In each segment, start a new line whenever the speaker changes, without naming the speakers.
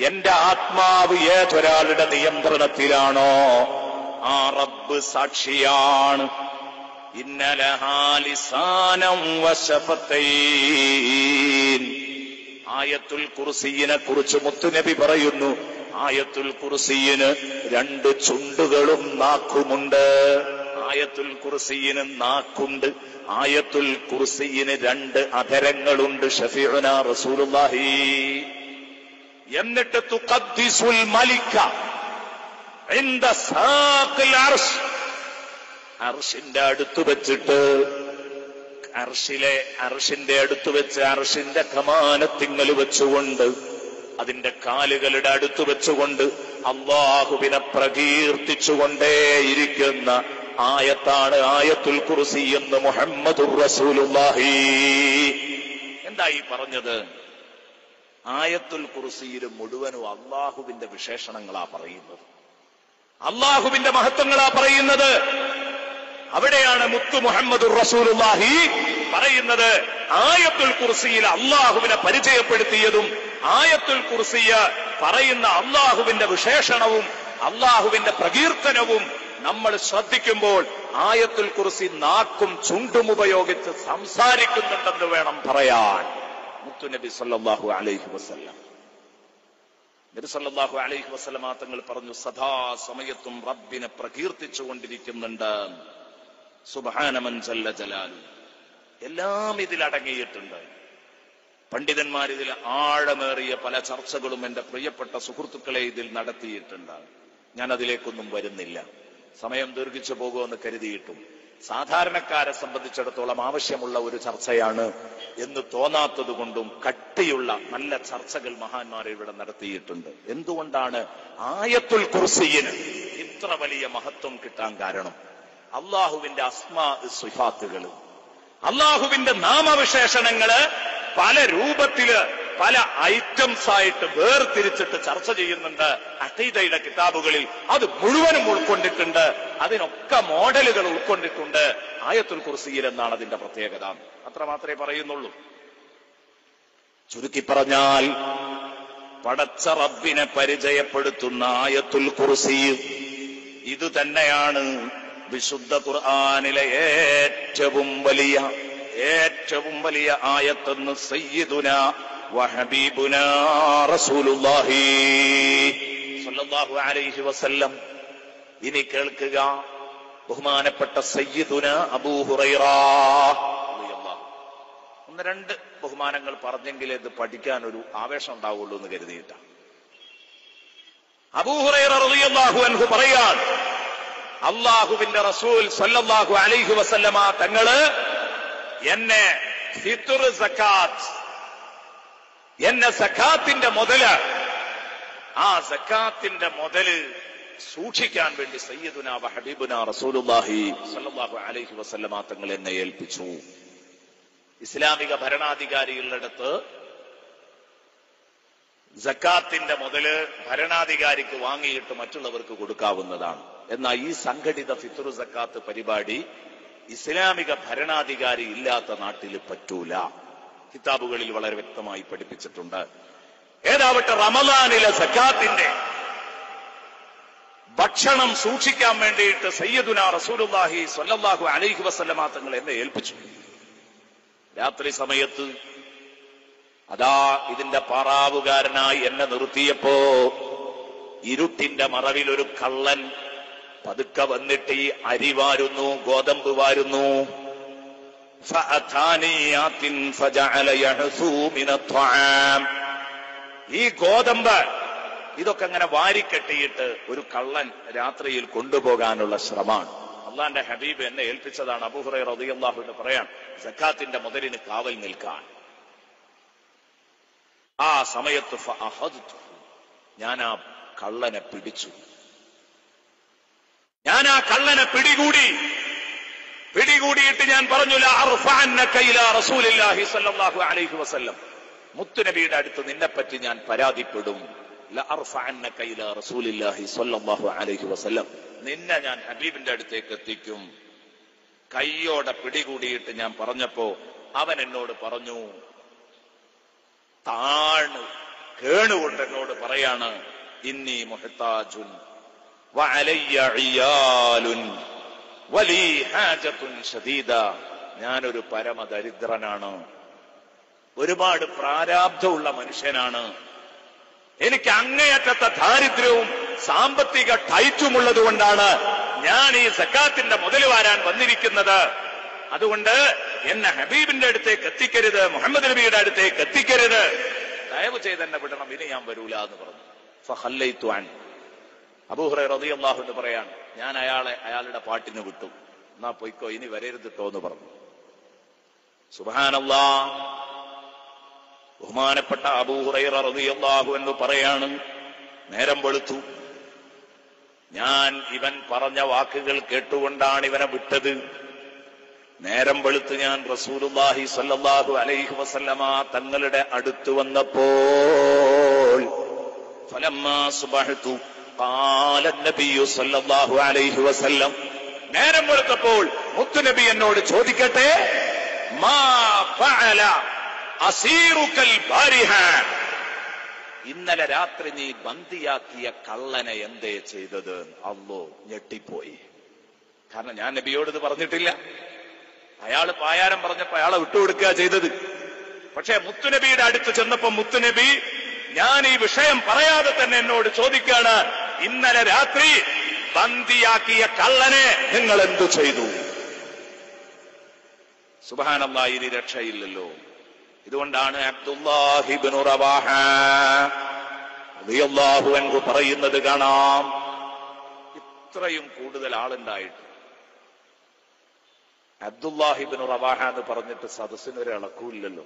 എന്റെ ആത്മാവ് ഏതൊരാളുടെ നിയന്ത്രണത്തിലാണോ ആ റബ്ബ് സാക്ഷിയാണ്. ഇന്നലഹാ ലിസാനം വശഫത്തൈൻ. ആയത്തുൽ കുർസിയിനെ കുറിച്ച് മുത്തുനബി പറയുന്നു, ആയത്തുൽ കുർസിയിന് 2 ചുണ്ടുകളും നാക്കുമുണ്ട്. ആയത്തുൽ കുർസിയിന് നാക്കുണ്ട്, ആയത്തുൽ കുർസിയിന് 2 അധരങ്ങളുണ്ട്. ഷഫീഉനാ റസൂലുള്ളാഹി. എന്നിട്ട് തുഖദ്ദിസുൽ മലിക ഇൻദ സാഖിൽ അർശ്. അർശിന്റെ അടുത്ത് വെച്ചിട്ട്, അർശിന്റെ അടുത്ത് വെച്ച്, അർശിന്റെ കമാനത്തിങ്ങൽ വെച്ചുകൊണ്ട്, അതിന്റെ കാലുകളുടെ അടുത്ത് വെച്ചുകൊണ്ട് അല്ലാഹുവിനെ പ്രകീർത്തിച്ചുകൊണ്ടേയിരിക്കുന്ന ആയത്താണ് ആയത്തുൽ കുർസി എന്ന് മുഹമ്മദുർ റസൂലുള്ളാഹി. എന്താ ഈ പറഞ്ഞത്? ആയത്തുൽ കുർസിയിൽ മുഴുവനും അള്ളാഹുവിന്റെ വിശേഷണങ്ങളാ പറയുന്നത്, അള്ളാഹുവിന്റെ മഹത്വങ്ങളാ പറയുന്നത്. അവിടെയാണ് മുത്തു മുഹമ്മദുർ റസൂലുള്ളാഹി പറയുന്നത്, ആയത്തുൽ കുർസിയിൽ അള്ളാഹുവിനെ പരിചയപ്പെടുത്തിയതും ആയത്തുൽ കുർസിയ പറയുന്ന അള്ളാഹുവിന്റെ വിശേഷണവും അള്ളാഹുവിന്റെ പ്രകീർത്തനവും നമ്മൾ ശ്രദ്ധിക്കുമ്പോൾ ആയത്തുൽ കുർസി നാക്കും ചുണ്ടും ഉപയോഗിച്ച് സംസാരിക്കുന്നുണ്ടെന്ന് വേണം പറയാൻ. മുത്തുനബി സല്ലല്ലാഹു അലൈഹി വസല്ലം, നബി സല്ലല്ലാഹു അലൈഹി വസല്ലം തങ്ങൾ പറഞ്ഞു, സദാ സമയത്തും റബ്ബിനെ പ്രകീർത്തിച്ചു കൊണ്ടിരിക്കുന്നുണ്ട്. സുബ്ഹാന മൻ ജല്ല ജലാലു. എല്ലാം ഇതിലടങ്ങിയിട്ടുണ്ട്. പണ്ഡിതന്മാർ ഇതിൽ ആഴമേറിയ പല ചർച്ചകളും എന്റെ പ്രിയപ്പെട്ട സുഹൃത്തുക്കളെ ഇതിൽ നടത്തിയിട്ടുണ്ട്. ഞാൻ അതിലേക്കൊന്നും വരുന്നില്ല, സമയം ദീർഘിച്ചു പോകുമെന്ന് കരുതിയിട്ടും. സാധാരണക്കാരെ സംബന്ധിച്ചിടത്തോളം ആവശ്യമുള്ള ഒരു ചർച്ചയാണ് എന്ന് തോന്നാത്തത് കൊണ്ടും കട്ടിയുള്ള നല്ല ചർച്ചകൾ മഹാന്മാർ ഇവിടെ നടത്തിയിട്ടുണ്ട്. എന്തുകൊണ്ടാണ് ആയത്തുൽ കുർസിയിന് ഇത്ര വലിയ മഹത്വം കിട്ടാൻ കാരണം? അള്ളാഹുവിന്റെ അസ്മാ സിഫാത്തുകള്, അള്ളാഹുവിന്റെ നാമവിശേഷണങ്ങള് പല രൂപത്തില് പല ഐറ്റംസ് ആയിട്ട് വേർതിരിച്ചിട്ട് ചർച്ച ചെയ്യുന്നുണ്ട് അഖീദയുടെ കിതാബുകളിൽ. അത് മുഴുവനും ഉൾക്കൊണ്ടിട്ടുണ്ട്, അതിനൊക്കെ മോഡലുകൾ ഉൾക്കൊണ്ടിട്ടുണ്ട് ആയത്തുൽ കുർസിയിൽ എന്നാണ് അതിന്റെ പ്രത്യേകത. അത്ര മാത്രമേ പറയുന്നുള്ളൂ. ചുരുക്കി പറഞ്ഞാൽ പടച്ച റബ്ബിനെ പരിചയപ്പെടുത്തുന്ന ആയത്തുൽ കുർസി ഇത് തന്നെയാണ് വിശുദ്ധ ഖുർആനിലെ ഏറ്റവും വലിയ ആയത്തെന്ന് സയ്യിദുനാ വഹബീബുനാ റസൂലുള്ളാഹി സ്വല്ലല്ലാഹു അലൈഹി വസല്ലം. ഇനി കേൾക്കുക, ബഹുമാനപ്പെട്ട സയ്യിദുനാ അബൂ ഹുറൈറ റളിയല്ലാഹു. 1-2 ബഹുമാനങ്ങൾ പറഞ്ഞെങ്കിലേ ഇത് പഠിക്കാൻ ഒരു ആവേശം ഉണ്ടാവുള്ളൂ എന്ന് കരുതിയിട്ടാണ്. അബൂ ഹുറൈറ റളിയല്ലാഹു അൻഹു പറയാൻ, അള്ളാഹുവിന്റെ റസൂൽ സ്വല്ലല്ലാഹു അലൈഹി വസല്ലമ തങ്ങള് എന്നെ ഫിത്ർ സക്കാത്ത്, എന്നെ സക്കാത്തിന്റെ മുതല്, ആ സക്കാത്തിന്റെ മുതല് സൂക്ഷിക്കാൻ വേണ്ടി സയ്യിദുനാ വഹബീബുനാ റസൂലുള്ളാഹി സ്വല്ലല്ലാഹു അലൈഹി വസല്ലമ തങ്ങൾ എന്നെ ഏൽപ്പിച്ചു. ഇസ്ലാമിക ഭരണാധികാരികളുടെ സക്കാത്തിന്റെ മുതല് ഭരണാധികാരിക്ക് വാങ്ങിയിട്ട് മറ്റുള്ളവർക്ക് കൊടുക്കാവുന്നതാണ്. എന്നാൽ ഈ സംഘടിത ഫിത്ർ സക്കാത്ത് പരിപാടി ഇസ്ലാമിക ഭരണാധികാരി ഇല്ലാത്ത നാട്ടിൽ പറ്റൂല. കിതാബുകളിൽ വളരെ വ്യക്തമായി പഠിപ്പിച്ചിട്ടുണ്ട്. ഏതാവട്ടെ, റമദാനിലെ സക്കാത്തിന്റെ ഭക്ഷണം സൂക്ഷിക്കാൻ വേണ്ടിയിട്ട് സയ്യിദുനാ റസൂലുള്ളാഹി സ്വല്ലല്ലാഹു അലൈഹി വസല്ലമ തങ്ങൾ എന്നെ ഏൽപ്പിച്ചു. രാത്രി സമയത്ത് അതാ ഇതിന്റെ പാറാവുകാരനായി എന്നെ നിർത്തിയപ്പോ ഇരുട്ടിന്റെ മറവിൽ ഒരു കള്ളൻ പതുക്കെ വന്നിട്ട് ഈ അരി വാരുന്നു, ഗോതമ്പ് വാരുന്നു. ഈ ഗോതമ്പ് ഇതൊക്കെ അങ്ങനെ വാരിക്കെട്ടിയിട്ട് ഒരു കള്ളൻ രാത്രിയിൽ കൊണ്ടുപോകാനുള്ള ശ്രമമാണ്. അള്ളാന്റെ ഹബീബ് എന്നെ ഏൽപ്പിച്ചതാണ്. അബൂ ഹുറൈറ റളിയല്ലാഹു അൻഹു പറയാൻ, സക്കാത്തിന്റെ മുതലിന് കാവൽ നിൽക്കാൻ. ആ സമയത്ത് ഞാൻ ആ കള്ളനെ പിടിച്ചു. ഞാൻ ആ കള്ളനെ പിടികൂടിയിട്ട് ഞാൻ പറഞ്ഞു, ലാ അർഫഅന്നക ഇലാ റസൂലില്ലാഹി സ്വല്ലല്ലാഹു അലൈഹി വസല്ലം, മുത്തുനബിയുടെ അടുത്ത് നിന്നെപ്പറ്റി ഞാൻ പരാതിപ്പെടും. ലാ അർഫഅന്നക ഇലാ റസൂലില്ലാഹി സ്വല്ലല്ലാഹു അലൈഹി വസല്ലം, നിന്നെ ഞാൻ ഹബീബിന്റെ അടുത്തേക്ക് എത്തിക്കും. കയ്യോടെ പിടികൂടിയിട്ട് ഞാൻ പറഞ്ഞപ്പോ അവൻ എന്നോട് പറഞ്ഞു, താണ് കേണുകൊണ്ട് എന്നോട് പറയാണ്, ഇന്നി മുഹ്താജുൻ വഅലയ്യ ഇയാലുൻ വലി ഹാജത്തുൻ ശദീദ, ഞാനൊരു പരമദരിദ്രനാണ്, ഒരുപാട് പ്രാരാബ്ധമുള്ള മനുഷ്യനാണ്, എനിക്ക് അങ്ങേയറ്റത്തെ ദാരിദ്ര്യവും സാമ്പത്തിക ടൈറ്റുമുള്ളത് കൊണ്ടാണ് ഞാൻ ഈ സക്കാത്തിന്റെ മുതൽ വാരാൻ വന്നിരിക്കുന്നത്. അതുകൊണ്ട് എന്നെ ഹബീബിന്റെ അടുത്തേക്ക് എത്തിക്കരുത്, മുഹമ്മദ് നബിയുടെ അടുത്തേക്ക് എത്തിക്കരുത്, ദയവ് ചെയ്ത് എന്നെ വിടണം, ഇനി ഞാൻ വരൂല എന്ന് പറഞ്ഞു. ഫഖല്ലൈതു അൻ, അബൂ ഹുറൈറ റളിയല്ലാഹു അൻഹു പറയാണ്, ഞാൻ അയാളുടെ പാട്ടിന് വിട്ടു, എന്നാ പോയിക്കോ, ഇനി വരരുതിട്ടോ എന്ന് പറഞ്ഞു. സുബ്ഹാനല്ലാഹ്. ബഹുമാനപ്പെട്ട അബൂ ഹുറൈറ റളിയല്ലാഹു അൻഹു പറയാണ്, നേരം വെളുത്തു, ഞാൻ ഇവൻ പറഞ്ഞ വാക്കുകൾ കേട്ടുകൊണ്ടാണ് ഇവനെ വിട്ടത്. നേരം വെളുത്ത് ഞാൻ റസൂലുള്ളാഹി സ്വല്ലല്ലാഹു അലൈഹി വസല്ലമ തങ്ങളുടെ അടുത്ത് വന്നപ്പോൾ ഫലമ്മാ സുബഹ്തു ഖാല നബിയു സ്വല്ലല്ലാഹു അലൈഹി വസല്ലം, നേരം വെളുത്തപ്പോൾ മുത്തുനബി എന്നോട് ചോദിക്കട്ടെ, മാ ഫഅല അസീറുകൽ ബാരിഹ, ഇന്നലെ രാത്രി നീ ബന്ദിയാക്കിയ കള്ളനെ എന്തേ ചെയ്തത്? അല്ലോ ഞെട്ടിപ്പോയി. കാരണം ഞാൻ നബിയോട് ഇത് പറഞ്ഞിട്ടില്ല. അയാള് പായാരം പറഞ്ഞപ്പോ അയാളെ വിട്ടുകൊടുക്കുക ചെയ്തത്. പക്ഷെ മുത്തുനബിയുടെ അടുത്ത് ചെന്നപ്പോ മുത്തുനബി ഞാൻ ഈ വിഷയം പറയാതെ തന്നെ എന്നോട് ചോദിക്കാണ്, ഇന്നലെ രാത്രി ബന്ദിയാക്കിയ കള്ളനെ നിങ്ങൾ എന്തു ചെയ്തു? സുബ്ഹാനല്ലാഹ്, ഇനി രക്ഷയില്ലല്ലോ. ഇതുകൊണ്ടാണ് അബ്ദുല്ലാഹി ഇബ്നു റവാഹ റളിയല്ലാഹു അൻഹു പറയുന്നത് കാണാം, ഇത്രയും കൂടുതൽ ആളുണ്ടായിട്ട് അബ്ദുല്ലാഹി ഇബ്നു റവാഹ എന്ന് പറഞ്ഞിട്ട് സദസ്സിനൊരു ഇളക്കൂല്ലല്ലോ.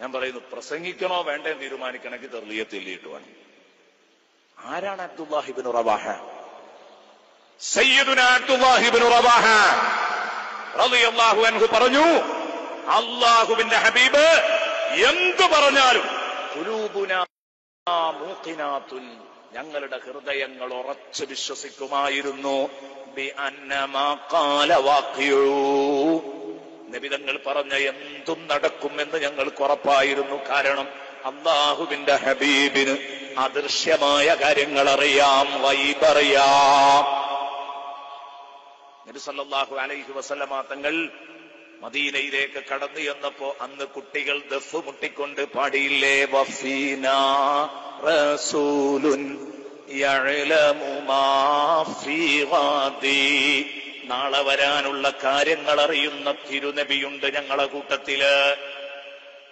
ഞാൻ പറയുന്നു, പ്രസംഗിക്കണോ വേണ്ടേ തീരുമാനിക്കണമെങ്കിൽ തർലിയത്തിൽ വേണം. ആരാണ് അബ്ദുല്ലാഹി ഇബ്നു റവാഹ? സയ്യിദുനാ അബ്ദുല്ലാഹി ഇബ്നു റവാഹ റളിയല്ലാഹു അൻഹു പറഞ്ഞു, അല്ലാഹുവിന്റെ ഹബീബ് എന്തു പറഞ്ഞാലും ഖുലൂബുനാ മൂഖിനാത്തുൻ, ഞങ്ങളുടെ ഹൃദയങ്ങൾ ഉറച്ചു വിശ്വസിക്കുമായിരുന്നു. ബിഅന്നമാ ഖാല വാഖിഉ, നബി തങ്ങൾ പറഞ്ഞ എന്തും നടക്കുമെന്ന് ഞങ്ങൾക്ക് ഉറപ്പായിരുന്നു. കാരണം അല്ലാഹുവിന്റെ ഹബീബിന് അദൃശ്യമായ കാര്യങ്ങൾ അറിയാം, ഗൈബറിയാം. നബി സല്ലല്ലാഹു അലൈഹി വസല്ലമ തങ്ങൾ മദീനയിലേക്ക് കടന്നു ചെന്നപ്പോ അന്ന് കുട്ടികൾ ദഫ് മുട്ടിക്കൊണ്ട് പാടിയില്ലേ, വഫീനാ റസൂലുൻ യഅലമു മാ ഫീ ഗാദി, നാളെ വരാനുള്ള കാര്യങ്ങൾ അറിയുന്ന തിരുനബിയുണ്ട് ഞങ്ങളെ കൂട്ടത്തില്.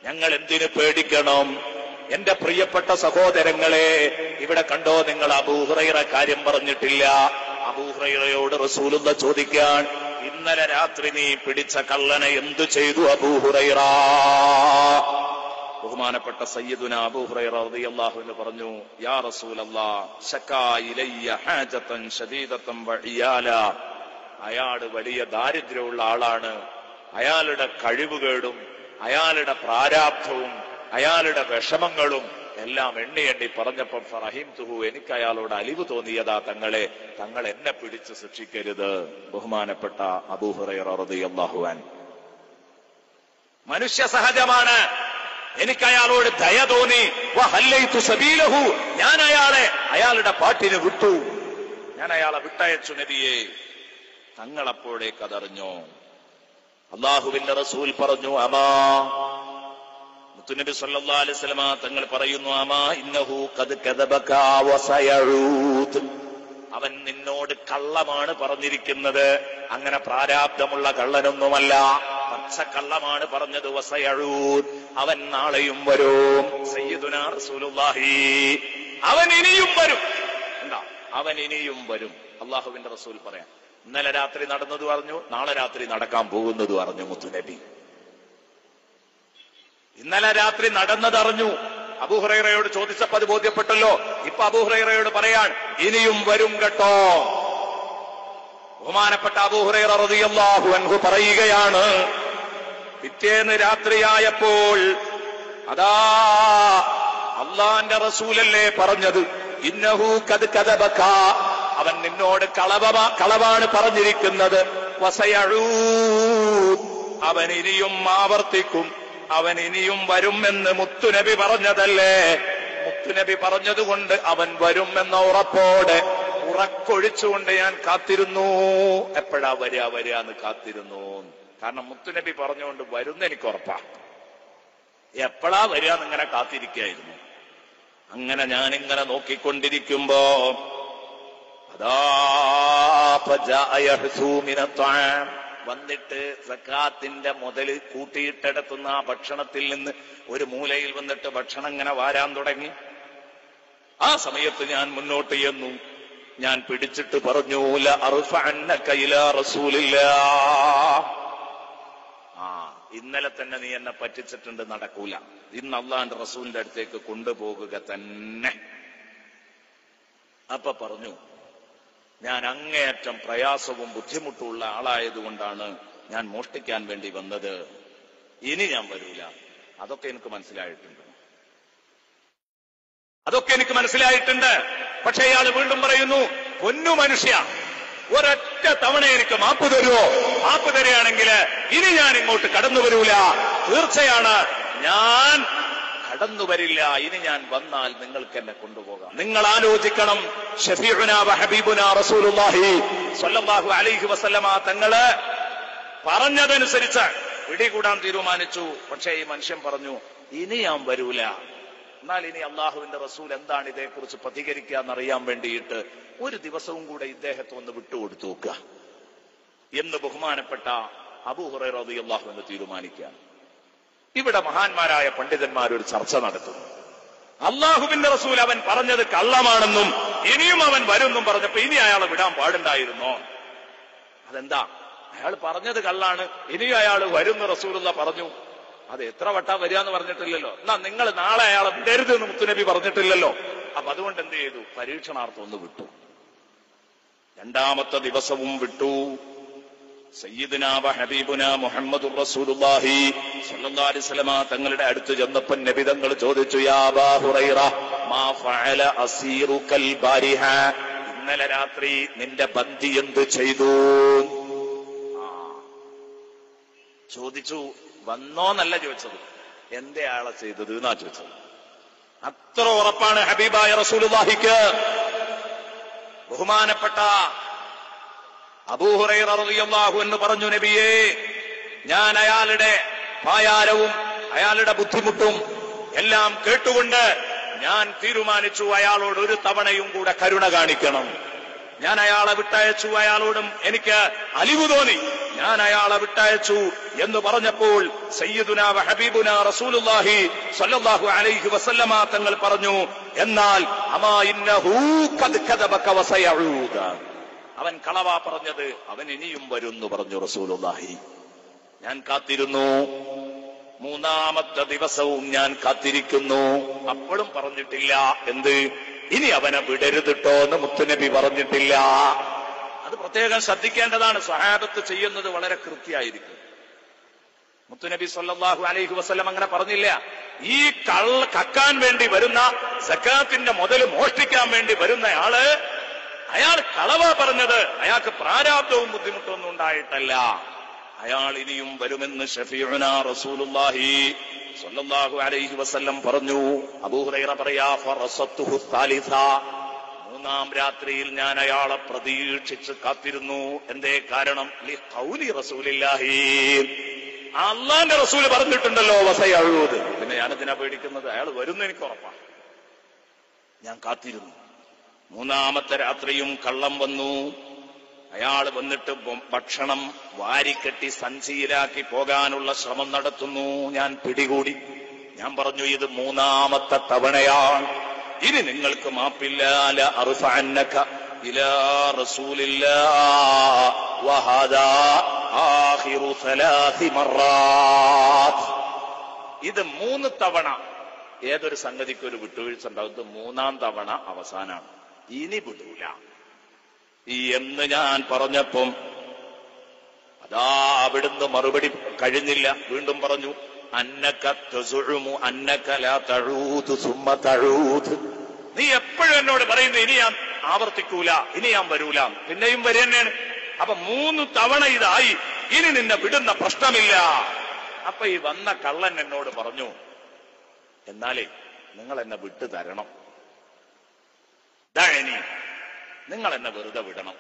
ഞങ്ങൾ എന്തിനു പേടിക്കണം? എന്റെ പ്രിയപ്പെട്ട സഹോദരങ്ങളെ, ഇവിടെ കണ്ടോ നിങ്ങൾ, അബൂ ഹുറൈറ കാര്യം പറഞ്ഞിട്ടില്ല. അബൂ ഹുറൈറയോട് റസൂലുള്ളാഹി ചോദിക്കാൻ, ഇന്നലെ രാത്രി നീ പിടിച്ച കള്ളനെ എന്തു ചെയ്തു അബൂ ഹുറൈറ? ബഹുമാനപ്പെട്ട സയ്യിദുനാ അബൂ ഹുറൈറ റളിയല്ലാഹു അൻഹു പറഞ്ഞു, യാ റസൂലല്ലാഹ്, ശകാ ഇലയ്യ ഹാജതൻ ശദീദതൻ വഇയാല, അയാൾ വലിയ ദാരിദ്ര്യമുള്ള ആളാണ്. അയാളുടെ കഴിവുകേടും അയാളുടെ പ്രാരാബ്ധവും അയാളുടെ വിഷമങ്ങളും എല്ലാം എണ്ണി എണ്ണി പറഞ്ഞപ്പം ഫറഹിംതുഹു, എനിക്ക് അയാളോട് അലിവ് തോന്നിയതാ തങ്ങളെ, തങ്ങൾ എന്നെ പിടിച്ച് ശിക്ഷിക്കരുത്. ബഹുമാനപ്പെട്ട അബൂ ഹുറൈറ റളിയല്ലാഹു അൻഹു. മനുഷ്യ സഹജമാണ്, എനിക്ക് അയാളോട് ദയ തോന്നി. വഹല്ലൈതു സബീലഹു, ഞാൻ അയാളുടെ പാട്ടിന് വിട്ടു, ഞാൻ അയാളെ വിട്ടയച്ചു നബിയെ. തങ്ങളപ്പോഴേക്ക് അതറിഞ്ഞോ? അല്ലാഹുവിന്റെ റസൂൽ പറഞ്ഞു, അമാ, മുത്തുനബി സല്ലല്ലാഹു അലൈഹി വസല്ലമ തങ്ങൾ പറയുന്നു, അമാ ഇന്നഹു ഖദ് കദബക വസയഊദ്, അവൻ നിന്നോട് കള്ളമാണ് പറഞ്ഞിരിക്കുന്നത്, അങ്ങനെ പ്രാരാബ്ധമുള്ള കള്ളനൊന്നുമല്ല, പച്ചക്കള്ളമാണ് പറഞ്ഞത്. വസയഊദ്, അവൻ നാളെയും വരും. സയ്യിദുനാ റസൂലുള്ളാഹി, അവൻ ഇനിയും വരും. എന്താ? അവൻ ഇനിയും വരും. അല്ലാഹുവിന്റെ റസൂൽ പറയാം, ഇന്നലെ രാത്രി നടന്നത് പറഞ്ഞു, നാളെ രാത്രി നടക്കാൻ പോകുന്നത് പറഞ്ഞു മുത്തുനബി. ഇന്നലെ രാത്രി നടന്നതറിഞ്ഞു. അബൂ ഹുറൈറയോട് ചോദിച്ചപ്പോ അത് ബോധ്യപ്പെട്ടല്ലോ. ഇപ്പൊ അബൂ ഹുറൈറയോട് പറയാൻ, ഇനിയും വരും കേട്ടോ. ബഹുമാനപ്പെട്ട അബൂ ഹുറൈറ റളിയല്ലാഹു അൻഹു പറയുകയാണ്, പിറ്റേന്ന് രാത്രിയായപ്പോൾ അതാ അല്ലാഹുവിന്റെ റസൂലല്ലേ പറഞ്ഞത്, ഇന്നഹു ഖദ് കദബക, അവൻ നിന്നോട് കളവാണ് പറഞ്ഞിരിക്കുന്നത്. വസയഊദ്, അവൻ ഇനിയും ആവർത്തിക്കും. അവൻ ഇനിയും വരുമെന്ന് മുത്തുനബി പറഞ്ഞതല്ലേ? മുത്തുനബി പറഞ്ഞതുകൊണ്ട് അവൻ വരുമെന്ന ഉറപ്പോടെ ഉറക്കൊഴിച്ചുകൊണ്ട് ഞാൻ കാത്തിരുന്നു. എപ്പോഴാ വരാന്ന് കാത്തിരുന്നു. കാരണം മുത്തുനബി പറഞ്ഞുകൊണ്ട് വരുന്ന എനിക്ക് ഉറപ്പാ. എപ്പോഴാ വരാന്ന് ഇങ്ങനെ കാത്തിരിക്കായിരുന്നു. അങ്ങനെ ഞാനിങ്ങനെ നോക്കിക്കൊണ്ടിരിക്കുമ്പോ വന്നിട്ട് സക്കാത്തിന്റെ മുതൽ കൂട്ടിയിട്ടെടുത്തുന്ന ആ ഭക്ഷണത്തിൽ നിന്ന് ഒരു മൂലയിൽ വന്നിട്ട് ഭക്ഷണം ഇങ്ങനെ വാരാൻ തുടങ്ങി. ആ സമയത്ത് ഞാൻ മുന്നോട്ട് ചെന്നു. ഞാൻ പിടിച്ചിട്ട് പറഞ്ഞു, ലഅർഫഅന്നക ഇലാ റസൂലില്ലാഹ്. ഇന്നലെ തന്നെ നീ എന്നെ പറ്റിച്ചിട്ടുണ്ട്, നടക്കൂല. ഇന്ന് അള്ളാന്റെ റസൂലിന്റെ അടുത്തേക്ക് കൊണ്ടുപോകുക തന്നെ. അപ്പൊ പറഞ്ഞു, ഞാൻ അങ്ങേയറ്റം പ്രയാസവും ബുദ്ധിമുട്ടുള്ള ആളായതുകൊണ്ടാണ് ഞാൻ മോഷ്ടിക്കാൻ വേണ്ടി വന്നത്. ഇനി ഞാൻ വരൂല. അതൊക്കെ എനിക്ക് മനസ്സിലായിട്ടുണ്ട്. പക്ഷെ ഇയാൾ വീണ്ടും പറയുന്നു, പൊന്നു മനുഷ്യ, ഒരൊറ്റ തവണ എനിക്ക് മാപ്പ് തരുമോ? മാപ്പ് തരികയാണെങ്കിൽ ഇനി ഞാൻ ഇങ്ങോട്ട് കടന്നു വരൂല. തീർച്ചയാണ്, ഞാൻ കടന്നു വരില്ല. ഇനി ഞാൻ വന്നാൽ നിങ്ങൾക്ക് എന്നെ കൊണ്ടുപോകാം. നിങ്ങൾ ആലോചിക്കണം, ഷഫീഉനാ വ ഹബീബുനാ റസൂലുള്ളാഹി സ്വല്ലല്ലാഹു അലൈഹി വസല്ലമ തങ്ങള് പറഞ്ഞതനുസരിച്ച് പിടികൂടാൻ തീരുമാനിച്ചു. പക്ഷേ ഈ മനുഷ്യൻ പറഞ്ഞു, ഇനി ഞാൻ വരൂല. എന്നാൽ ഇനി അള്ളാഹുവിന്റെ റസൂൽ എന്താണ് ഇതേക്കുറിച്ച് പ്രതികരിക്കുക എന്നറിയാൻ വേണ്ടിയിട്ട് ഒരു ദിവസവും കൂടെ ഇദ്ദേഹത്തെ ഒന്ന് വിട്ടുകൊടുത്തു നോക്കുക എന്ന് ബഹുമാനപ്പെട്ട അബൂ ഹുറൈറ റളിയല്ലാഹു അൻഹു തീരുമാനിക്കുക. ഇവിടെ മഹാന്മാരായ പണ്ഡിതന്മാർ ഒരു ചർച്ച നടത്തുന്നു. അള്ളാഹുവിന്റെ റസൂൽ അവൻ പറഞ്ഞത് കള്ളമാണെന്നും ഇനിയും അവൻ വരുമെന്നും പറഞ്ഞപ്പോ ഇനി അയാളെ വിടാൻ പാടുണ്ടായിരുന്നോ? അതെന്താ? അയാൾ പറഞ്ഞത് കള്ളാണ്, ഇനിയും അയാൾ വരുന്ന റസൂലുള്ള പറഞ്ഞു. അത് എത്ര വട്ടാ വരികയെന്ന് പറഞ്ഞിട്ടില്ലല്ലോ. എന്നാ നിങ്ങൾ നാളെ അയാളെ വിടരുത് എന്ന് മുത്തുനബി പറഞ്ഞിട്ടില്ലല്ലോ. അപ്പൊ അതുകൊണ്ട് എന്ത് ചെയ്തു? പരീക്ഷണാർത്ഥം ഒന്ന് വിട്ടു. രണ്ടാമത്തെ ദിവസവും വിട്ടു. സയ്യിദുനാ വ ഹബീബുനാ മുഹമ്മദുർ റസൂലുള്ളാഹി സ്വല്ലല്ലാഹു അലൈഹി വസല്ലമ തങ്ങളുടെ അടുത്ത് ചെന്നപ്പോൾ നബി തങ്ങൾ ചോദിച്ചു, യാ അബാ ഹുറൈറ മാ ഫഅല അസീറുകൽ ബാരിഹ, ഇന്നലെ രാത്രി നിന്റെ ബന്ദി എന്ത് ചെയ്തു? ചോദിച്ചു. വന്നോന്നല്ല ചോദിച്ചത്, എന്തേ ആളെ ചെയ്തത് എന്നാ ചോദിച്ചത്. അത്ര ഉറപ്പാണ് ഹബീബായ റസൂലുള്ളാഹിക്ക്. ബഹുമാനപ്പെട്ട അബൂ ഹുറൈറ റളിയല്ലാഹു അൻഹു പറഞ്ഞു, നബിയേ, ഞാൻ അയാളുടെ പായാരവും അയാളുടെ ബുദ്ധിമുട്ടും എല്ലാം കേട്ടുകൊണ്ട് ഞാൻ തീരുമാനിച്ചു അയാളോട് ഒരു തവണയും കൂടെ കരുണ കാണിക്കണം. ഞാൻ അയാളെ വിട്ടയച്ചു. അയാളോടും എനിക്ക് അലിവ് തോന്നി. ഞാൻ അയാളെ വിട്ടയച്ചു എന്ന് പറഞ്ഞപ്പോൾ സയ്യിദുനാ വ ഹബീബുനാ റസൂലുള്ളാഹി സ്വല്ലല്ലാഹു അലൈഹി വസല്ലമ തങ്ങൾ പറഞ്ഞു, എന്നാൽ അമാ ഇന്നഹു ഖദ് കദബക വസയഊദ, അവൻ കളവാ പറഞ്ഞത്, അവൻ ഇനിയും വരുന്നു പറഞ്ഞു റസൂലുള്ളാഹി. ഞാൻ കാത്തിരുന്നു. മൂന്നാമത്തെ ദിവസവും ഞാൻ കാത്തിരിക്കുന്നു. അപ്പോഴും പറഞ്ഞിട്ടില്ല. എന്ത്? ഇനി അവനെ വിടരുതിട്ടോ എന്ന് മുത്തുനബി പറഞ്ഞിട്ടില്ല. അത് പ്രത്യേകം ശ്രദ്ധിക്കേണ്ടതാണ്. സ്വഹാബത്ത് ചെയ്യുന്നത് വളരെ കൃത്യമായിരിക്കും. മുത്തുനബി സ്വല്ലല്ലാഹു അലൈഹി വസല്ലം അങ്ങനെ പറഞ്ഞില്ല. ഈ കക്കാൻ വേണ്ടി വരുന്ന, സക്കാത്തിന്റെ മുതൽ മോഷ്ടിക്കാൻ വേണ്ടി വരുന്നയാള്, അയാൾ കളവാ പറഞ്ഞത്, അയാൾക്ക് പ്രാരാബ്ദവും ബുദ്ധിമുട്ടൊന്നും ഉണ്ടായിട്ടല്ല. അയാൾ ഇനിയും വരുമെന്ന് ഷഫീഉനാ റസൂലുള്ളാഹി സ്വല്ലല്ലാഹു അലൈഹി വസല്ലം പറഞ്ഞു. അബൂ ഹുറൈറ പറയാ, ഫറസത്തുഹു സാലിസ, മൂന്നാം രാത്രിയിൽ ഞാൻ അയാളെ പ്രതീക്ഷിച്ച് കാത്തിരുന്നു. എന്തേ കാരണം? ലിഖൗലി റസൂലില്ലാഹി, അല്ലാഹുവിന്റെ റസൂൽ പറഞ്ഞിട്ടുണ്ടല്ലോ വസയഊദ്. പിന്നെ ഞാനെന്തിനാ പേടിക്കുന്നത്? അയാൾ വരുന്ന എനിക്ക് ഉറപ്പാണ്. ഞാൻ കാത്തിരുന്നു. മൂന്നാമത്തെ രാത്രിയും കള്ളം വന്നു. അയാൾ വന്നിട്ട് ഭക്ഷണം വാരിക്കെട്ടി സഞ്ചിയിലാക്കി പോകാനുള്ള ശ്രമം നടത്തുന്നു. ഞാൻ പിടികൂടി. ഞാൻ പറഞ്ഞു, ഇത് മൂന്നാമത്തെ തവണയാണ്, ഇനി നിങ്ങൾക്ക് മാപ്പില്ല. ലഅർഫഅന്നക ഇലാ റസൂലില്ലാഹ് വഹദാ ആഖിറു സലാസി മർറാത്ത്. ഇത് 3 തവണ. ഏതൊരു സംഗതിക്ക് ഒരു വിട്ടുവീഴ്ച ഉണ്ടാവും. ഇത് 3ാം തവണ അവസാനാണ്. ഇനി വിടൂല എന്ന് ഞാൻ പറഞ്ഞപ്പം അതാ അവിടുന്ന് മറുപടി കഴിഞ്ഞില്ല. വീണ്ടും പറഞ്ഞു, അന്നക തസുഉമു അന്നക ലാ തഊദു സുമ്മ തഊദ്, നീ എപ്പോഴും എന്നോട് പറയുന്നു ഇനി ഞാൻ ആവർത്തിക്കൂല, ഇനി ഞാൻ വരൂല, പിന്നെയും വരികയാണ്. അപ്പൊ 3 തവണ ഇതായി, ഇനി നിന്നെ വിടുന്ന പ്രശ്നമില്ല. അപ്പൊ ഈ വന്ന കള്ളൻ എന്നോട് പറഞ്ഞു, എന്നാലേ നിങ്ങൾ എന്നെ വിട്ടു തരണം, ദഅനി, നിങ്ങൾ എന്നെ വെറുതെ വിടണം,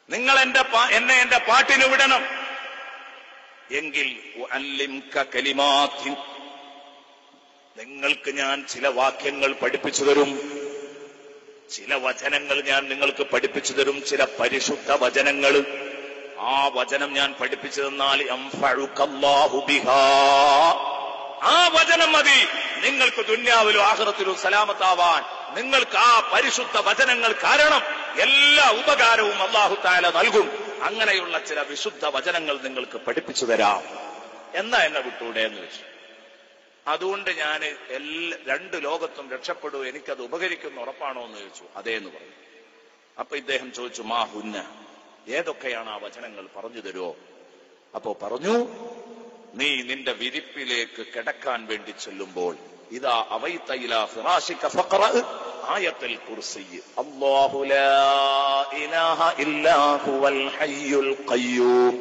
നിങ്ങൾ എന്നെ എന്റെ പാട്ടിന് വിടണം, എങ്കിൽ ഉഅല്ലിംക കലിമാത്തിൻ, നിങ്ങൾക്ക് ഞാൻ ചില വാക്യങ്ങൾ പഠിപ്പിച്ചു തരും, ചില വചനങ്ങൾ ഞാൻ നിങ്ങൾക്ക് പഠിപ്പിച്ചു തരും, ചില പരിശുദ്ധ വചനങ്ങൾ. ആ വചനം ഞാൻ പഠിപ്പിച്ചു തന്നാൽ യൻഫഉകല്ലാഹു ബിഹാ, ആ വചനം മതി നിങ്ങൾക്ക് ദുനിയാവിലും ആഖിറത്തിലും സലാമത്താവാൻ. നിങ്ങൾക്ക് ആ പരിശുദ്ധ വചനങ്ങൾ കാരണം എല്ലാ ഉപകാരവും അല്ലാഹു തആല നൽകും. അങ്ങനെയുള്ള ചില വിശുദ്ധ വചനങ്ങൾ നിങ്ങൾക്ക് പഠിപ്പിച്ചു തരാം, എന്നാ എന്നെ വിട്ടൂടെ എന്ന് വെച്ചു. അതുകൊണ്ട് ഞാൻ രണ്ട് ലോകത്തും രക്ഷപ്പെടൂ, എനിക്കത് ഉപകരിക്കുന്ന ഉറപ്പാണോ എന്ന് ചോദിച്ചു. അതേന്ന് പറഞ്ഞു. അപ്പൊ ഇദ്ദേഹം ചോദിച്ചു, മാ ഹുന്ന, ഏതൊക്കെയാണ് ആ വചനങ്ങൾ പറഞ്ഞു തരുമോ? അപ്പോ പറഞ്ഞു, നീ നിന്റെ വിരിപ്പിലേക്ക് കിടക്കാൻ വേണ്ടി ചെല്ലുമ്പോൾ ഇദാ അവൈത ഇലാ ഫിറാശിക ഫഖറ ആയത്തുൽ കുർസി, അല്ലാഹു ലാ ഇലാഹ ഇല്ലാ ഹുവൽ ഹയ്യുൽ ഖയ്യൂം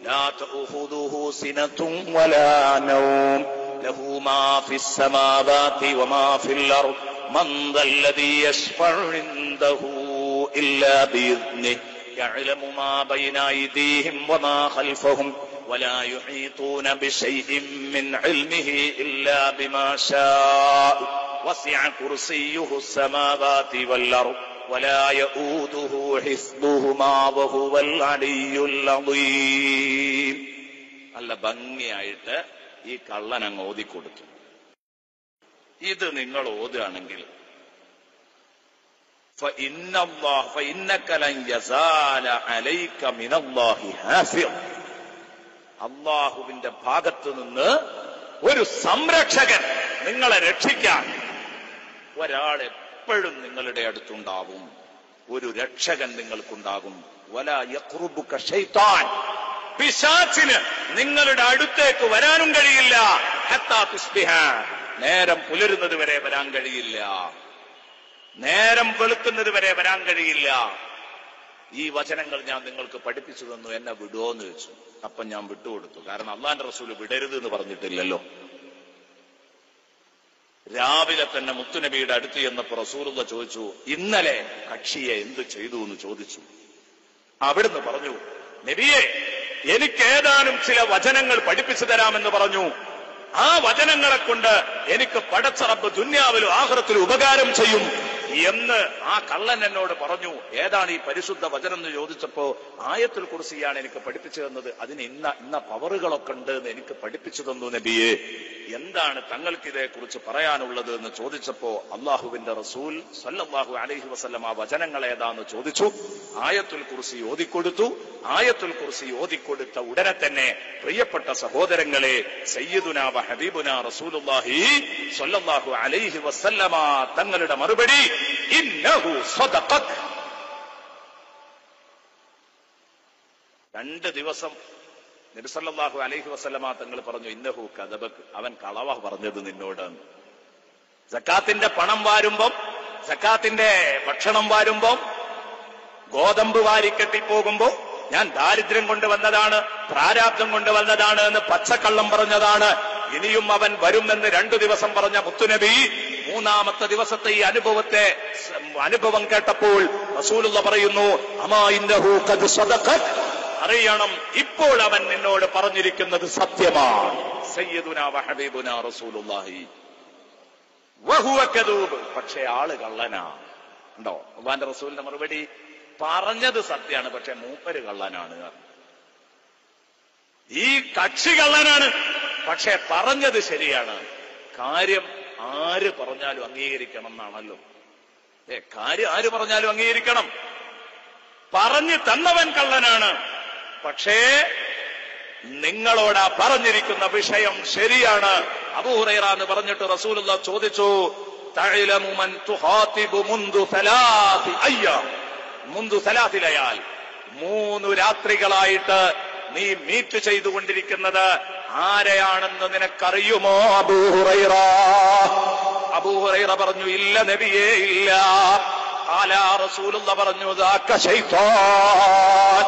ലാ തഅഖുദുഹു സിനത്തുൻ വലാ നൗം ലഹു മാ ഫിസ് സമാവാതി വമാ ഫിൽ അർദ് മൻ ദല്ലദീ യശ്ഫഉ ഇൻദഹു ഇല്ലാ ബിഇذനിഹി യഅലമു മാ ബൈന അയ്ദീഹിം വമാ ഖൽഫഹും ولا يحيطون بشيء من علمه إلا بما شاء وسع كرسيه السماوات والأرض ولا يؤوده حفظهما وهو العلي العظيم. നല്ല ഭംഗിയായിട്ട് ഈ കള്ളൻ അങ്ങ് ഓതിക്കൊടുത്തു. ഇത് നിങ്ങൾ ഓതുകയാണെങ്കിൽ فإنك لن يزال عليك من الله حافظ, അള്ളാഹുവിന്റെ ഭാഗത്ത് നിന്ന് ഒരു സംരക്ഷകൻ, നിങ്ങളെ രക്ഷിക്കാൻ ഒരാൾ എപ്പോഴും നിങ്ങളുടെ അടുത്തുണ്ടാവും, ഒരു രക്ഷകൻ നിങ്ങൾക്കുണ്ടാകും. വലാ യഖ്റുബുക ശൈത്താൻ, പിശാചിന് നിങ്ങളുടെ അടുത്തേക്ക് വരാനും കഴിയില്ല. ഹത്താ തുസ്ബിഹ, നേരം പുലരുന്നത് വരെ വരാൻ കഴിയില്ല, നേരം വെളുക്കുന്നത് വരെ വരാൻ കഴിയില്ല. ഈ വചനങ്ങൾ ഞാൻ നിങ്ങൾക്ക് പഠിപ്പിച്ചു തന്നു, എന്നെ വിടുവോ എന്ന് ചോദിച്ചു. അപ്പൊ ഞാൻ വിട്ടുകൊടുത്തു. കാരണം അള്ളാന്റെ റസൂല് വിടരുത് എന്ന് പറഞ്ഞിട്ടില്ലല്ലോ. രാവിലെ തന്നെ മുത്തുനബിയുടെ അടുത്ത് ചെന്നപ്പോ റസൂലുള്ള ചോദിച്ചു, ഇന്നലെ കക്ഷിയെ എന്ത് ചെയ്തു എന്ന് ചോദിച്ചു. അവിടുന്ന് പറഞ്ഞു, നബിയെ, എനിക്ക് ഏതാനും ചില വചനങ്ങൾ പഠിപ്പിച്ചു തരാമെന്ന് പറഞ്ഞു. ആ വചനങ്ങളെ കൊണ്ട് എനിക്ക് പടച്ച റബ്ബ് ദുനിയാവിലും ആഖിറത്തിലും ഉപകാരം ചെയ്യും എന്ന് ആ കള്ളൻ എന്നോട് പറഞ്ഞു. ഏതാണ് ഈ പരിശുദ്ധ വചനം എന്ന് ചോദിച്ചപ്പോ ആയത്തുൽ കുർസിയാണ് എനിക്ക് പഠിപ്പിച്ചു തന്നത്. അതിന് ഇന്ന പവറുകളൊക്കെ ഉണ്ട് എന്ന് എനിക്ക് പഠിപ്പിച്ചു തന്നു നബിയെ. എന്താണ് തങ്ങൾക്ക് ഇതേക്കുറിച്ച് പറയാനുള്ളത് എന്ന് ചോദിച്ചപ്പോ അള്ളാഹുവിന്റെ റസൂൽ സല്ലല്ലാഹു അലൈഹി വസല്ലം ആ വചനങ്ങൾ ഏതാന്ന് ചോദിച്ചു. ആയത്തുൽ കുർസി ഓതിക്കൊടുത്തു. ആയത്തുൽ കുർസി ഓതിക്കൊടുത്ത ഉടനെ തന്നെ പ്രിയപ്പെട്ട സഹോദരങ്ങളെ, സയ്യിദുനാ വ ഹബീബുനാ റസൂലുള്ളാഹി സല്ലല്ലാഹു അലൈഹി വസല്ലമ തങ്ങളുടെ മറുപടി, ഇന്നഹു സദഖക. 2 ദിവസം നബി സല്ലല്ലാഹു അലൈഹി വസല്ലമ തങ്ങൾ പറഞ്ഞു, ഇന്നഹു കദബക്, അവൻ കളവ പറഞ്ഞത് നിന്നോട്. സക്കാത്തിന്റെ പണം വാരുമ്പം, സക്കാത്തിന്റെ ഭക്ഷണം വാരുമ്പം, ഗോതമ്പ് വാരിക്കെട്ടിപ്പോകുമ്പോ ഞാൻ ദാരിദ്ര്യം കൊണ്ടുവന്നതാണ്, പ്രാരാബ്ദം കൊണ്ടുവന്നതാണ് എന്ന് പച്ചക്കള്ളം പറഞ്ഞതാണ്. ഇനിയും അവൻ വരുമെന്ന് 2 ദിവസം പറഞ്ഞ മുത്തുനബി 3ാമത്തെ ദിവസത്തെ ഈ അനുഭവം കേട്ടപ്പോൾ റസൂലുള്ള പറയുന്നു, അമാ ഇന്നഹു ഖദ് സദഖക, അറിയണം ഇപ്പോൾ അവൻ നിന്നോട് പറഞ്ഞിരിക്കുന്നത് സത്യമാണ്. സയ്യിദുനാ വ ഹബീബുനാ റസൂലുള്ളാഹി വഹുവ കദൂബ്, പക്ഷേ ആള് കള്ളനാ. ഉണ്ടോ അല്ലാഹുവിന്റെ റസൂലിന്റെ മറുപടി? പറഞ്ഞത് സത്യമാണ്, പക്ഷെ മൂപ്പര് കള്ളനാണ്. ഈ കക്ഷി കള്ളനാണ്, പക്ഷെ പറഞ്ഞത് ശരിയാണ്. കാര്യം ആര് പറഞ്ഞാലും അംഗീകരിക്കണം എന്നാണല്ലോ. കാര്യം ആര് പറഞ്ഞാലും അംഗീകരിക്കണം. പറഞ്ഞു തന്നവൻ കള്ളനാണ്, പക്ഷേ നിങ്ങളോട് പറഞ്ഞിരിക്കുന്ന വിഷയം ശരിയാണ്. അബൂ ഹുറൈറ എന്ന് പറഞ്ഞിട്ട് റസൂലുള്ളാഹി ചോദിച്ചു, തഅലമു മൻ തുഹാതിബു മുൻദു 3 അയ്യാം, മുൻദു 3 ലയാൽ, 3 രാത്രികളായിട്ട് നീ മീറ്റ് ചെയ്തുകൊണ്ടിരിക്കുന്നത് ആരെയാണെന്ന് നിനക്കറിയുമോ അബൂ ഹുറൈറ? അബൂ ഹുറൈറ പറഞ്ഞു, ഇല്ല നബിയേ, ഇല്ല. ഖാലാ റസൂലുള്ളാഹി പറഞ്ഞു, ദാക ശൈത്താൻ,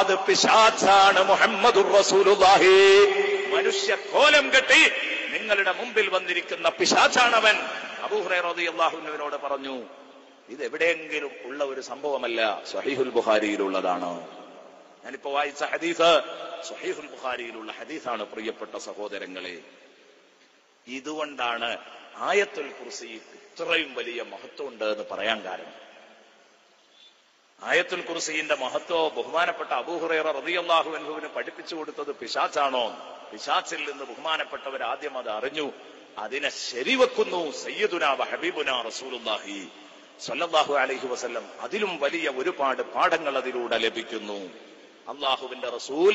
അത് പിശാചാണ് മുഹമ്മദുർ റസൂലുള്ളാഹി മനുഷ്യ കോലം കെട്ടി നിങ്ങളുടെ മുമ്പിൽ വന്നിരിക്കുന്ന പിശാചാണവൻ. അബൂ ഹുറൈറ റളിയല്ലാഹു അൻഹുവിനോട് പറഞ്ഞു, ഇത് എവിടെയെങ്കിലും ഉള്ള ഒരു സംഭവമല്ല, സ്വഹീഹുൽ ബുഖാരിയിലുള്ളതാണ്. ഞാനിപ്പോ വായിച്ച ഹദീസ് സ്വഹീഹുൽ ബുഖാരിയിലുള്ള ഹദീസാണ്. പ്രിയപ്പെട്ട സഹോദരങ്ങളെ, ഇതുകൊണ്ടാണ് ആയത്തുൽ കുർസിക്ക് ഇത്രയും വലിയ മഹത്വം ഉണ്ട് എന്ന് പറയാൻ കാരണം. ആയത്തുൽ കുർസിന്റെ മഹത്വം ബഹുമാനപ്പെട്ട അബൂ ഹുറൈറ റളിയല്ലാഹു അൻഹുവിന് പഠിപ്പിച്ചു കൊടുത്തത് പിശാചാണോ? പിശാചിൽ നിന്ന് ബഹുമാനപ്പെട്ടവർ ആദ്യം അത് അറിഞ്ഞു, അതിനെ ശരിവെക്കുന്നു സയ്യിദുനാ വ ഹബീബുനാ റസൂലുള്ളാഹി സ്വല്ലല്ലാഹു അലൈഹി വസല്ലം. അതിലും വലിയ ഒരുപാട് പാഠങ്ങൾ അതിലൂടെ ലഭിക്കുന്നു. അള്ളാഹുവിന്റെ റസൂൽ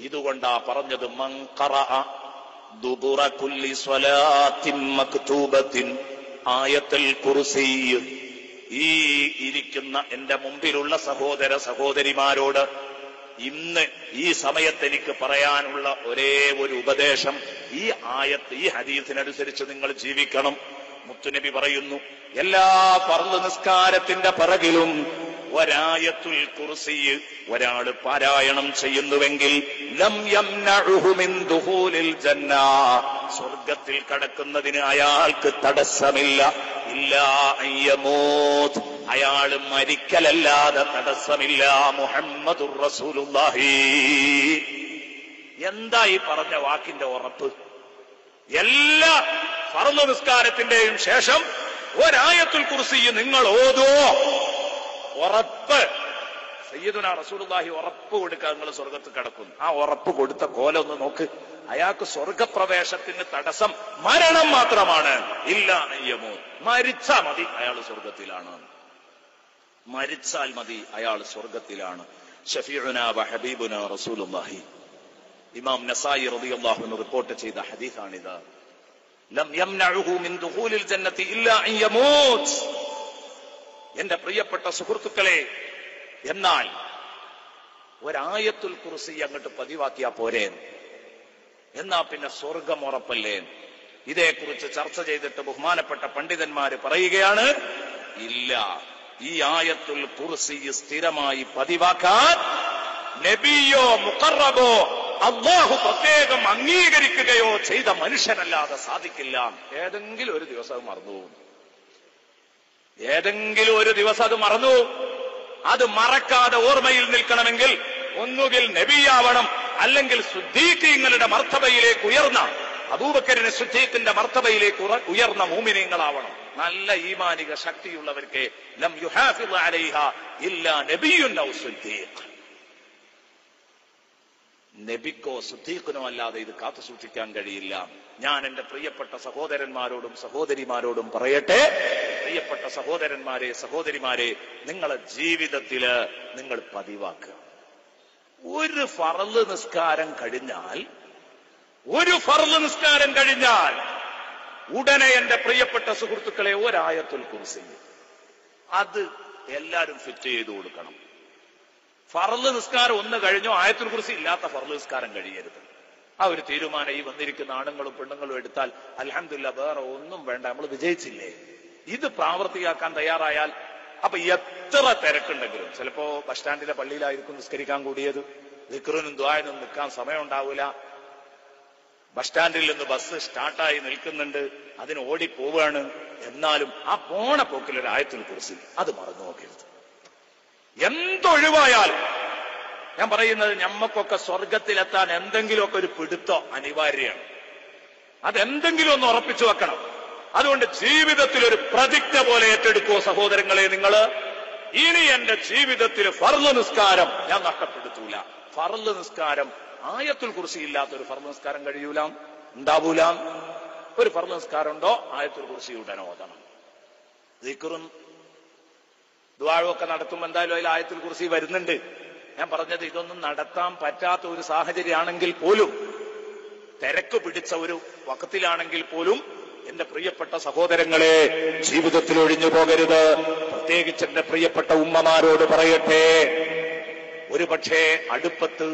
ഇതുകൊണ്ടാ പറഞ്ഞത്, മൻ ഖറഅ ദുബുറ കുല്ലി സ്വലാത്തിൻ മക്തൂബത്തിൻ ആയത്തുൽ കുർസി. ഈ ഇരിക്കുന്ന എന്റെ മുമ്പിലുള്ള സഹോദര സഹോദരിമാരോട് ഇന്ന് ഈ സമയത്ത് എനിക്ക് പറയാനുള്ള ഒരേ ഒരു ഉപദേശം, ഈ ആയത്ത്, ഈ ഹദീസിനനുസരിച്ച് നിങ്ങൾ ജീവിക്കണം. മുത്തുനബി പറയുന്നു, എല്ലാ ഫർള് നിസ്കാരത്തിന്റെ പിറകിലും ഒരായത്തുൽ കുർസി ഒരാൾ പാരായണം ചെയ്യുന്നുവെങ്കിൽ ലം യംനഉഹു മിൻ ദുഖൂലിൽ ജന്ന, സ്വർഗ്ഗത്തിൽ കടക്കുന്നതിന് അയാൾക്ക് തടസ്സമില്ല. ഇല്ലാ അയ്യമൂത്ത്, അയാൾ മരിക്കലല്ലാതെ തടസ്സമില്ല. മുഹമ്മദുർ റസൂലുള്ളാഹി. എന്താ ഈ പറഞ്ഞ വാക്കിന്റെ ഉറപ്പ്? എല്ലാ ഫർള് നിസ്കാരത്തിന്റെയും ശേഷം ഒരായത്തുൽ കുർസി നിങ്ങൾ ഓതോ, ഉറപ്പ്. സയ്യിദുനാ റസൂലുള്ളാഹി ഉറപ്പ് കൊടുക്കുക, നിങ്ങൾ സ്വർഗത്ത് കടക്കുന്നു. ആ ഉറപ്പ് കൊടുത്ത കോലം ഒന്ന് നോക്ക്. അയാൾക്ക് സ്വർഗപ്രവേശത്തിന് തടസ്സം മരണം മാത്രമാണ്. ഇല്ല അയ്യമോ, മരിച്ചാൽ മതി അയാൾ സ്വർഗത്തിലാണ്. മരിച്ചാൽ മതി അയാൾ സ്വർഗത്തിലാണ്. ഷഫീഉനാ വ ഹബീബുനാ റസൂലുള്ളാഹി. ഇമാം നസായി റളിയല്ലാഹു അൻഹു റിപ്പോർട്ട് ചെയ്ത ഹദീസാണിത്. ലം യംനഉഹു മിൻ ദുഖൂലിൽ ജന്നത്തി ഇല്ലാ അൻ യമൂത്ത്. എന്റെ പ്രിയപ്പെട്ട സുഹൃത്തുക്കളെ, എന്നാൽ ഒരായത്തുൽ കുർസി അങ്ങോട്ട് പതിവാക്കിയാ പോരേ, എന്നാ പിന്നെ സ്വർഗം ഉറപ്പല്ലേ? ഇതേക്കുറിച്ച് ചർച്ച ചെയ്തിട്ട് ബഹുമാനപ്പെട്ട പണ്ഡിതന്മാര് പറയുകയാണ്, ഇല്ല, ഈ ആയത്തുൽ കുർസി സ്ഥിരമായി പതിവാക്കാൻ നബിയോ മുഖറബോ അല്ലാഹു പ്രത്യേകം അംഗീകരിക്കുകയോ ചെയ്ത മനുഷ്യനല്ലാതെ സാധിക്കില്ല. ഏതെങ്കിലും ഒരു ദിവസം മറന്നു, ഏതെങ്കിലും ഒരു ദിവസം അത് മറന്നു. അത് മറക്കാതെ ഓർമ്മയിൽ നിൽക്കണമെങ്കിൽ ഒന്നുകിൽ നബിയാവണം, അല്ലെങ്കിൽ സുദ്ദീഖീങ്ങളുടെ മർത്തബയിലേക്ക് ഉയർന്ന, അബൂബക്കറിന് സുദ്ദീഖിന്റെ മർത്തബയിലേക്ക് ഉയർന്ന മുഅ്മിനീങ്ങളാവണം. നല്ല ഈമാനിക ശക്തിയുള്ളവർക്ക് ലം യുഹാഫിദ് അലൈഹാ ഇല്ലാ നബിയുൻ ഔ സുദ്ദീഖ്. നബിക്കോ സുദ്ദീഖിനോ അല്ലാതെ ഇത് കാത്തു സൂക്ഷിക്കാൻ കഴിയില്ല. ഞാൻ എന്റെ പ്രിയപ്പെട്ട സഹോദരന്മാരോടും സഹോദരിമാരോടും പറയട്ടെ, പ്രിയപ്പെട്ട സഹോദരന്മാരെ സഹോദരിമാരെ, നിങ്ങളെ ജീവിതത്തില് നിങ്ങൾ പതിവാക്കുക. ഒരു ഫർള് നിസ്കാരം കഴിഞ്ഞാൽ ഉടനെ എന്റെ പ്രിയപ്പെട്ട സുഹൃത്തുക്കളെ ഒരായത്തുൽ കുർസി അത് എല്ലാരും ഫിറ്റ് ചെയ്തു കൊടുക്കണം. ഫർള് നിസ്കാരം ഒന്ന് കഴിഞ്ഞോ ആയത്തുൽ കുർസി ഇല്ലാത്ത ഫർള് നിസ്കാരം കഴിയരുത്. ആ ഒരു തീരുമാനം ഈ വന്നിരിക്കുന്ന ആണുങ്ങളും പെണ്ണുങ്ങളും എടുത്താൽ അൽഹംദുലില്ലാഹ്, വേറെ ഒന്നും വേണ്ട, നമ്മൾ വിജയിച്ചില്ലേ. ഇത് പ്രാവർത്തികമാക്കാൻ തയ്യാറായാൽ അപ്പൊ എത്ര തിരക്കുണ്ടെങ്കിലും, ചിലപ്പോ ബസ് സ്റ്റാൻഡിലെ പള്ളിയിലായിരിക്കും നിസ്കരിക്കാൻ കൂടിയത്, ദിക്റിനും ദുആഇനും നിൽക്കാൻ സമയം ഉണ്ടാവില്ല. ബസ് സ്റ്റാൻഡിൽ നിന്ന് ബസ് സ്റ്റാർട്ടായി നിൽക്കുന്നുണ്ട്, അതിന് ഓടി പോവുകയാണ്. എന്നാലും ആ പോണ പോക്കിലൊരു ആയത്തുൽ കുർസി അത് മറന്നു നോക്കരുത്. എന്തൊഴിവായാലും ഞാൻ പറയുന്നത്, ഞമ്മക്കൊക്കെ സ്വർഗത്തിലെത്താൻ എന്തെങ്കിലുമൊക്കെ ഒരു പിടുത്തം അനിവാര്യമാണ്. അതെന്തെങ്കിലും ഒന്ന് ഉറപ്പിച്ചു വെക്കണം. അതുകൊണ്ട് ജീവിതത്തിൽ ഒരു പ്രതിജ്ഞ പോലെ ഏറ്റെടുക്കുവോ സഹോദരങ്ങളെ നിങ്ങള്, ഇനി എന്റെ ജീവിതത്തിൽ ഫർള് നിസ്കാരം ഞാൻ നഷ്ടപ്പെടുത്തൂല. ഫർള് നിസ്കാരം ആയത്തുൽ കുർസി ഇല്ലാത്തൊരു ഫർള് നിസ്കാരം കഴിയൂല, ഉണ്ടാവൂല. ഒരു ഫർള് നിസ്കാരം ഉണ്ടോ ആയത്തുൽ കുർസി ഉടനെ ഓതണം. ദിക്റും ദുആഉം ഒക്കെ നടത്തുമ്പോൾ എന്തായാലും അതിൽ ആയത്തുൽ കുർസി വരുന്നുണ്ട്. ഞാൻ പറഞ്ഞത്, ഇതൊന്നും നടത്താൻ പറ്റാത്ത ഒരു സാഹചര്യമാണെങ്കിൽ പോലും, തിരക്ക് പിടിച്ച ഒരു വഖത്തിലാണെങ്കിൽ പോലും, എന്റെ പ്രിയപ്പെട്ട സഹോദരങ്ങളെ, ജീവിതത്തിൽ ഒഴിഞ്ഞു പോകരുത്. പ്രത്യേകിച്ച് എന്റെ പ്രിയപ്പെട്ട ഉമ്മമാരോട് പറയട്ടെ, ഒരു പക്ഷേ അടുപ്പത്ത്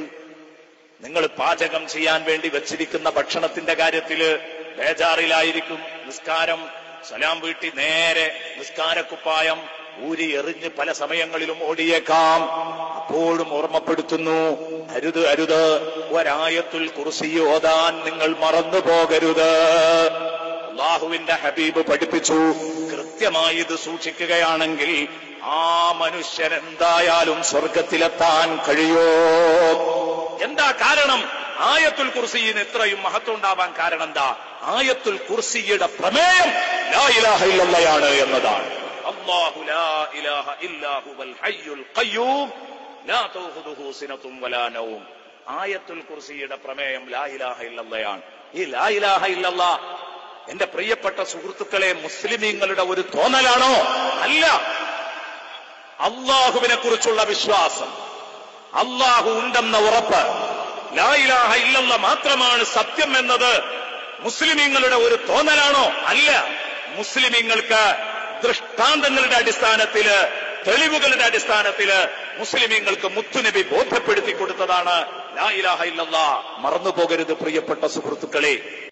നിങ്ങൾ പാചകം ചെയ്യാൻ വേണ്ടി വെച്ചിരിക്കുന്ന ഭക്ഷണത്തിന്റെ കാര്യത്തില് ബേജാറിലായിരിക്കും. നിസ്കാരം സലാം വീട്ടി നേരെ നിസ്കാരക്കുപ്പായം ഊരി എറിഞ്ഞ് പല സമയങ്ങളിലും ഓടിയേക്കാം. അപ്പോഴും ഓർമ്മപ്പെടുത്തുന്നു, അരുത് അരുത്, ഒരായത്തുൽ കുർസി ഓതാൻ നിങ്ങൾ മറന്നു പോകരുത്. അല്ലാഹുവിന്റെ ഹബീബ് പഠിപ്പിച്ചു, കൃത്യമായി ഇത് സൂക്ഷിക്കുകയാണെങ്കിൽ ആ മനുഷ്യൻ എന്തായാലും സ്വർഗത്തിലെത്താൻ കഴിയോ? എന്താ കാരണം? ആയത്തുൽ കുർസിയിന് ഇത്രയും മഹത്വം ഉണ്ടാവാൻ കാരണം എന്താ? ആയത്തുൽ കുർസിയുടെ പ്രമേയം ലാ ഇലാഹ ഇല്ലല്ലാഹ് എന്നതാണ്. അല്ലാഹു ലാ ഇലാഹ ഇല്ലാ ഹുവൽ ഹയ്യുൽ ഖയ്യൂം ലാ തഖുദുഹു സിനത്തും വലാ നൗം. ആയത്തുൽ കുർസിയുടെ പ്രമേയം ലാ ഇലാഹ ഇല്ലല്ലാഹ്. ഈ ലാ ഇലാഹ ഇല്ലല്ലാഹ് എന്റെ പ്രിയപ്പെട്ട സുഹൃത്തുക്കളെ, മുസ്ലിമീങ്ങളുടെ ഒരു തോന്നലാണോ? അല്ല. അള്ളാഹുവിനെ കുറിച്ചുള്ള വിശ്വാസം, അള്ളാഹു ഉണ്ടെന്ന ഉറപ്പ്, ലാ ഇലാഹ ഇല്ലല്ലാഹ് മാത്രമാണ് സത്യം എന്നത് മുസ്ലിമീങ്ങളുടെ ഒരു തോന്നലാണോ? അല്ല. മുസ്ലിമീങ്ങൾക്ക് ദൃഷ്ടാന്തങ്ങളുടെ അടിസ്ഥാനത്തില്, തെളിവുകളുടെ അടിസ്ഥാനത്തില് മുസ്ലിമീങ്ങൾക്ക് മുത്തുനബി ബോധ്യപ്പെടുത്തി കൊടുത്തതാണ് ലാ ഇലാഹ ഇല്ലല്ലാഹ്. മറന്നുപോകരുത് പ്രിയപ്പെട്ട സുഹൃത്തുക്കളെ.